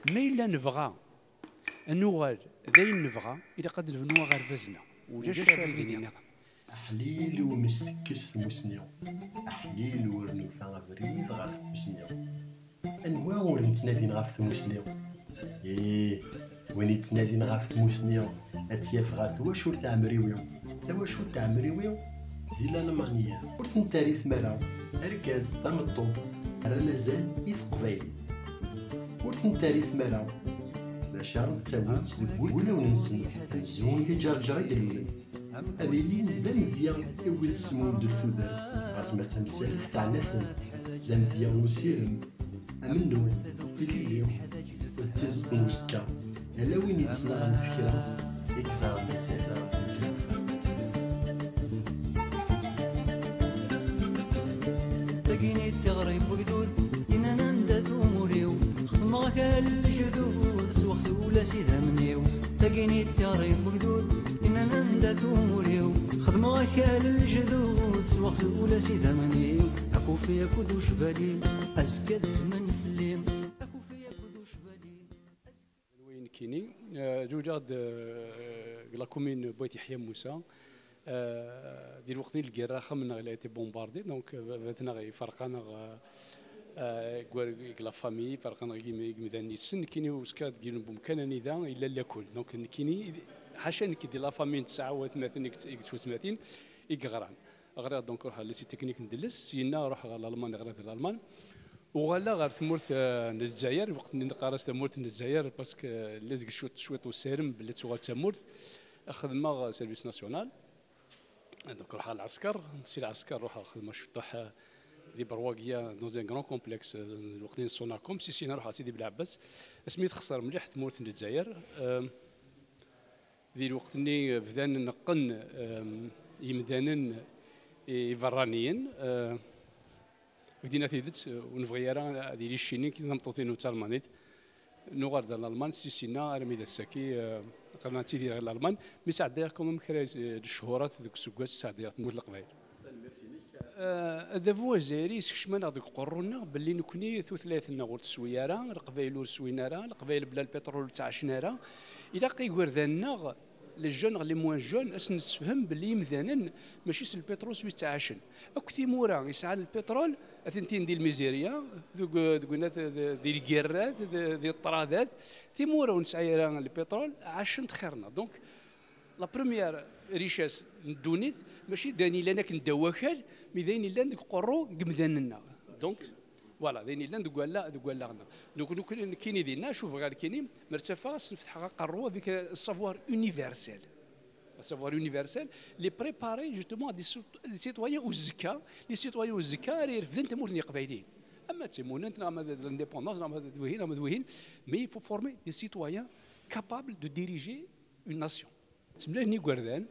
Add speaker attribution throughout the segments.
Speaker 1: ما إلا نبغى نوغال داين نبغى إلا قد نبنوا غير فازنا وجا شاب ديالنا
Speaker 2: أحليل ومسكس مسنيو أحليل ورنوفا غفريد غاف مسنيو أنواع ورنتنادين غاف مسنيو وين يتنادين غاف مسنيو أتياف غات واش ور تعمريويو واش ور تعمريويو ديلا المانيا ور تنتاريث مرا أركاز تمطوف راه مازال يسقفايليت ور تنتاريث مرا باشا تاوت ولا وننسن الزون اللي جرجر يدلون هذه اللي ذا مذيا يولي سمو دل ثودار غاسمة تمثال تاع نثل ذا مذيا وسيرم أمنو في الليل وتزز بموسكا ألا وين يتسمع الفكرة إكسار نسيسار
Speaker 3: تقيني التغريب وقدود إننا ندات أموريو خدمة كالجدود سوخت ولا سيدها منيو تقيني التغريب وقدود إننا ندات أموريو خدمة كالجدود سوخت ولا سيدها منيو أكو فيا كدوش بالي أزكى الزمن في الليل أكو فيا كدوش بالي
Speaker 1: وين كيني جوجاد لا كومين بويت يحيى موسى ديال الوقت اللي الكراخه خمنا غير ايتي بومباردي دونك فاتنا غير فرقنا لا فامي فرقنا غير ميداني السن كيني وسكات كاين بمكانني ذا الا لا كل دونك كيني حاشا كيدير لا فامي 39 38 يقران غير دونك روح لي سي تكنيك ندلس سينا روح لالمان غير الالمان وغلا غير ثمورت الجزائر وقت اللي قارست ثمورت الجزائر باسكو لازق شويط وسارم بلي تغال ثمورت خدمه سيرفيس ناسيونال دونك روح العسكر مشي العسكر روح خدمه شطح دي برواقيه دون ان غران كومبلكس الوقت اللي صوناكم سينا روح سيدي بلعباس سميت خسر مليح ثمورت الجزائر ذي الوقت اللي بدان نقن يمدانن يفرانيين بدينا تيدت ونبغي راه ديال الشيني كي نمطوطينو تاع المانيت نوغار ديال الالمان سينا رميد الساكي قرنا تيدير غير الالمان مي ساعد داير كوم مكراج الشهورات ذوك السكوات ساعد داير تموت القبائل هذا هو الجزائري سكشمنا دوك قرونا باللي نكوني ثلاثنا غور تسوياره القبائل ور سويناره القبائل بلا البترول تاع شناره الى قيور ذانا لي جون لي موان جون اس نسفهم باللي مثلا ماشي البترول سوي تاع عشن اك تيمورا يسعى البترول اثنتين ديال الميزيريا ذوك ناس ديال الكيرات ديال الطرادات تيمورا ونسعى البترول عشن تخيرنا دونك لا بروميير ريشاس ندونيت ماشي داني لنا كندواكل مي دايني لنا ديك قرو قمداننا دونك فوالا دايني لنا دوك لا دونك كاين ديالنا شوف غير كاينين مرتفع نفتح قروه ديك السافوار يونيفرسيل السافوار يونيفرسيل لي بريباري جوستومون دي سيتويان والزكا لي سيتويان والزكا راه رفدن تمورني قبايلين اما تيموننت نعم لانديبوندونس نعم دوهين مي فو فورمي دي سيتويان كابابل دو ديريجي اون ناسيون تسمى هني كوردان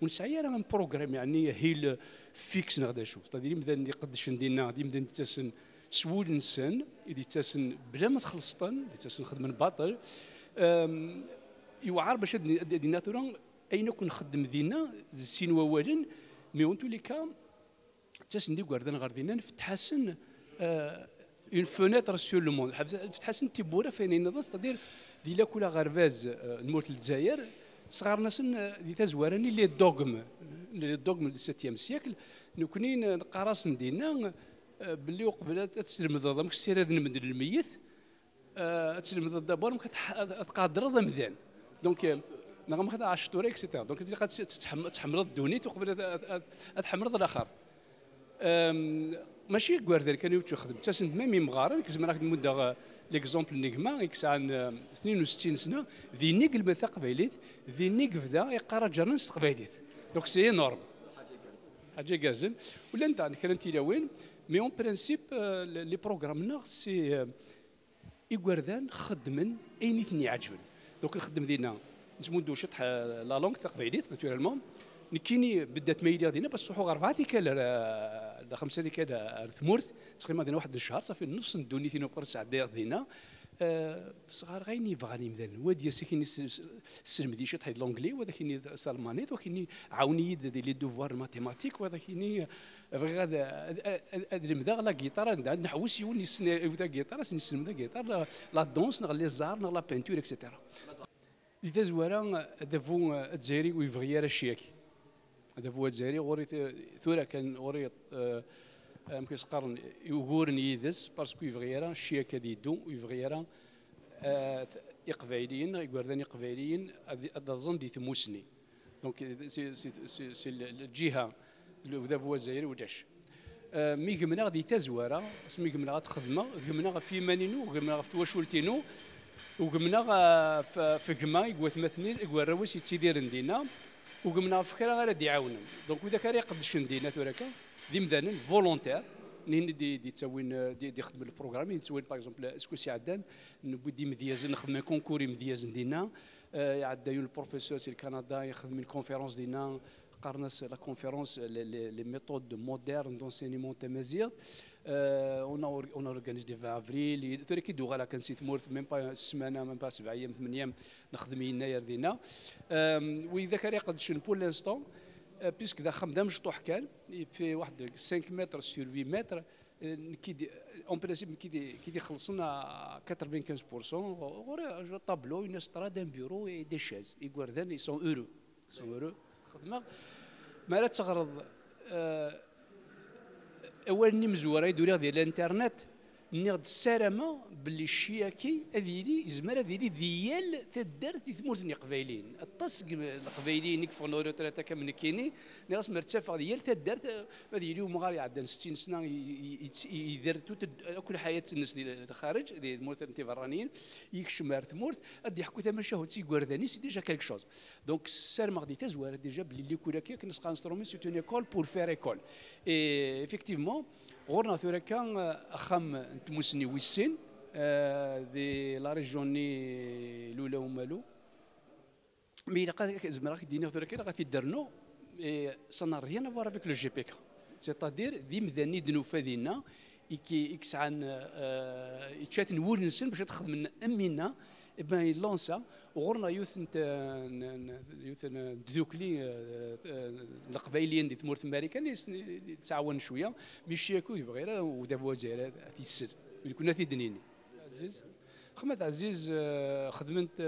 Speaker 1: ونسعي راه ان بروغرام يعني هيل فيكس نغدا شوف تدير مثلا يقدش ندينا دي مثلا تسن سول نسان اللي تسن بلا ما تخلصطن اللي تسن خدمه باطل يوعر باش دي ناتورا اين كون نخدم دينا السين ووالن مي اون تولي كا تسن دي كوردان غير دينا نفتحسن اون فونيتر سور لو موند فتحسن تيبوره فين نضاس تدير دي لا كولا غرفاز نموت الجزائر صغار ناس دي تزوارني اللي الدوغم 7 سيكل نكونين نقراص ندينا باللي وقبل تسلم ضد مك السير هذا نمد الميت تسلم ضد دابور مك تقادر ضد مذان دونك نغم خد 10 شهور اكسيتيرا دونك انت قد تحمل الدونيت وقبل تحمل الاخر ماشي كوارد كان يخدم تاسن ميم مغارن كزعما راك المده ليكزومبل نيغما كسان 62 سنه ذي نيك المثا قبيليت ذي نيك بدا يقرا جرنس قبيليت دونك سي نورم حاجه كازن ولا انت كان انت وين مي اون برانسيب لي بروغرامنا سي يقردان خدمن اين ثني عجبن دونك الخدم ديالنا نتمدو شطح لا لونغ تقبيليت ناتورالمون كيني بدات ميديا دينا باش نروحوا غير 4 ديك ل 5 ديك ثمورت تقريبا دينا واحد الشهر صافي نص ندونيتينا بقرا ساعه دينا صغار غيني بغاني مثلا وادي ساكن السلم دي شطح لونجلي وهذا كاين الالماني وكاين عاوني ديال لي دوفوار ماتيماتيك وهذا كاين بغي نبدا لا جيتار نحوس يوني يبدا جيتار نسلم ذا جيتار لا دونس نغلي الزهر نغ لا بينتور اكسيتيرا إذا زوارا دافو الجزائري ويبغي راه الشياكي دافو الجزائري غوري ثورا كان غوري يمكن قرن يغورن يدس باسكو يبغي راه الشياكه ديدو ويبغي راه إقباليين يقردان إقباليين أظن دي ثموسني دونك سي الجهة اللي دافو الجزائري وداش مي قمنا غادي تزواره مي قمنا غاد خدمه قمنا في مانينو قمنا في تواشولتينو وقمنا في قما يقوى ثمثني يقوى الروس يتيدير ندينا وقمنا في خير غير يعاوننا دونك وذاك راه يقدش ندينا توراكا دي مدانن فولونتير نين دي تسوين دي خدم البروغرام تسوين باغ اكزومبل اسكو سي عدان نبدي مديازن نخدم كونكوري مديازن دينا يعدا يون البروفيسور سي كندا يخدم الكونفيرونس دينا قارناس لا كونفيرونس لي ميثود مودرن دونسينيمون تمازيغ اون اورغانيز دي 20 افريل توري كي دوغالا كنسيت مورث ميم با السمانه ميم با 7 ايام 8 ايام نخدم يناير دينا واذا كان يقدش بور لانستون بيسك ذا خمدة مشطوح كان في واحد 5 متر سور 8 متر كي اون برينسيپ كي خلصنا 95% غور طابلو اون ستراد ان بيرو اي دي شاز يقردان سون اورو خدمه ما لا تغرض اول ني مزوره يدوري ديال الانترنت نيغد السلامه باللي الشياكي هذيلي يزمر هذيلي ديال تدار في ثمورتني قبايلين الطس القبايلين يكفون روتراتا كامل كيني ناقص مرتفع ديال تدار هذيلي ومغاري عندنا 60 سنه يدير كل حياه الناس ديال الخارج ديال ثمورت الانتيفرانيين يكشف مار ثمورت غادي يحكوا ثمن شهود تي غورداني سي ديجا كالك شوز دونك السلامه غادي تزوار ديجا باللي لي كولاكي كنسقى انسترومون سي اون ايكول بور فير ايكول اي افيكتيفمون غورنا ثورا كان خام تموسني ويسين دي لا ريجوني لولا ومالو مي لقى زمراك دينا ثورا كان غادي درنو سا ريان افوار افيك لو جي بي كا سيتادير دي مذاني دنوفا دينا يكسعن يتشات نول نسن باش تخدم امينا بان لونسا وغورنا يوث دوكلي القبايليين دي ثمورت امريكان يتعاون شويه مش ياكو يبغي راه ودابا جا تيسر كنا في دنيني عزيز خدمت عزيز خدمت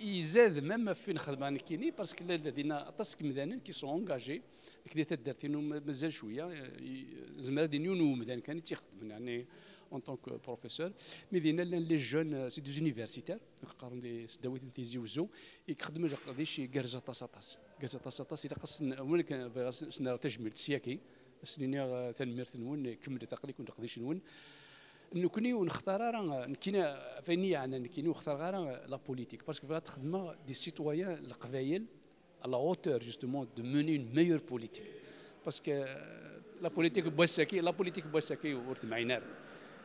Speaker 1: يزاد مام فين خدمه كيني باسكو لدينا طاسك مذانين كي سون انجاجي كدا تدرتينو مازال شويه زمرا دينيو مذان كان تيخدم يعني en tant que professeur mais les jeunes c'est des universitaires قارن لي سداويت تيزيوزو يخدم قديش كرزه طاسطاس الى قصنا اول كان سنا تجمل سياكي سنين تنمير ثنون كمل تقلي كنت قديش نون نكوني ونختار راه كاينه فاني يعني كاينه نختار غير لا بوليتيك باسكو فيها تخدم دي سيتويان القبايل à la hauteur justement de mener une meilleure politique parce que la politique بوساكي ورث معينار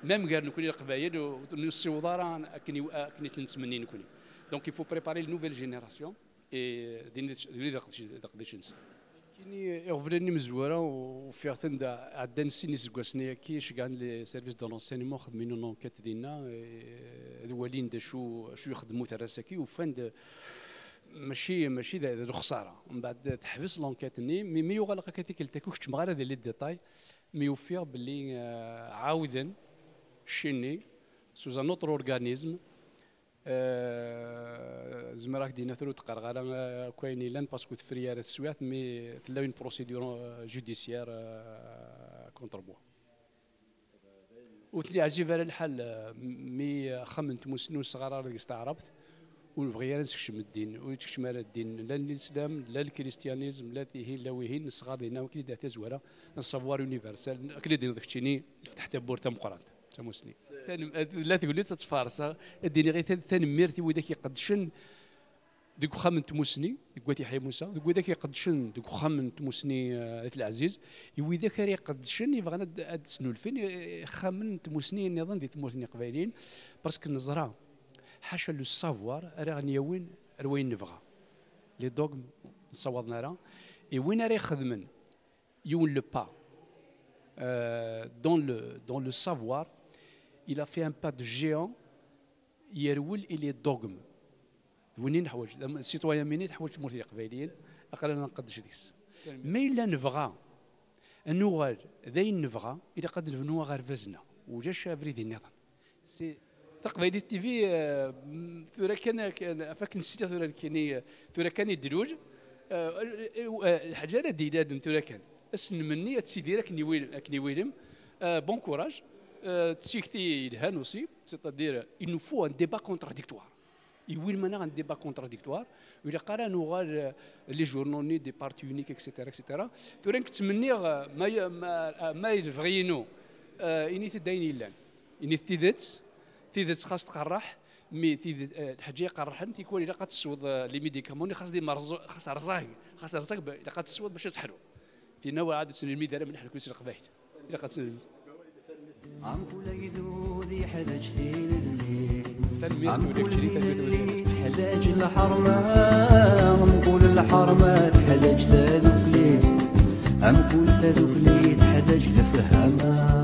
Speaker 1: ميم قال نكوني القبايل ونص وزاره كني تنتمني نكوني دونك يفو بريباري لنوفيل جينيراسيون اي ديني داقديش نسى كايني يغفلني مزوره وفيها تند عندنا سيني سكواسني كي شكان لي سيرفيس دو لونسينمون خدمين لونكيت ديالنا ذوالين دا شو يخدموا تراساكي وفند ماشي ذا خساره من بعد تحبس لونكيت مي يغلق كاتيك التاكوش مغاره ديال لي ديتاي مي يوفير باللي عاودا شيني سوز ان اوتر اورغانيزم زمراك دينا ثرو تقرغر كاينين لان باسكو تفريار السويات مي تلاوي اون بروسيدور جوديسيير كونتر بوا وتلي عجيب على الحال مي خمنت مسنون صغار استعربت ونبغي نسكشم الدين ويتكشم على الدين لا الاسلام لا الكريستيانيزم لا تيهين لا ويهين الصغار دينا وكي دا تزوره السافوار يونيفرسال كلي دينا داك الشيء فتحت بورتا مقرانت تا مسني لا تقول لي تتفارسا اديني غير ثاني ميرتي وذاك يقدشن ديك خامن تموسني ديك يحيى موسى ديك وذاك يقدشن ديك خامن تموسني العزيز وذاك يقدشن يبغى سنول فين خامن تموسني النظام ديال تموسني قبايلين باسكو النظره حاشا لو سافوار راه غنياوين وين نبغى لي دوغم نصوضنا راه اي وين راه يخدمن يون لو با dans le savoir il a fait un pas de géant يرول الى دوغم وين نحوج السيتويان مني تحوج مورتي قبايليين اقل انا نقدش ديكس ما إلا نبغى النغال ذاين نبغى إذا قد نبنوا غير فازنا وجاش بريد النظام سي تقبيلي تي في ثورة كان فاك نسيت ثورة كاني ثورة كان يدلوج الحاجة ديداد ثورة كان اسن مني تسيدي كني ويلم بون كوراج تسيكتي الهان اوسي سيتادير il nous faut un débat contradictoire يويل مانا ان ديبا كونتراديكتوار وإلا قرا نوغال لي جورنوني دي بارتي يونيك اكسيتيرا اكسيتيرا تورين كتمني ما يفغينو اني تداين يلان اني تيدت خاص تقرح مي تيدت الحاجه يقرحن تيكون الا قتسود لي ميديكامون خاص ديما خاص رزاق الا قتسود باش تحلو تينا عاد تسني الميدان من حنا كلشي القبايل الا قتسني
Speaker 3: عم كل يدودي حداجتي للميل
Speaker 1: عم كل
Speaker 3: حداج الحرمة عم كل الحرمات حداج تذوك ليل عم كل تذوك ليل حداج لفهمة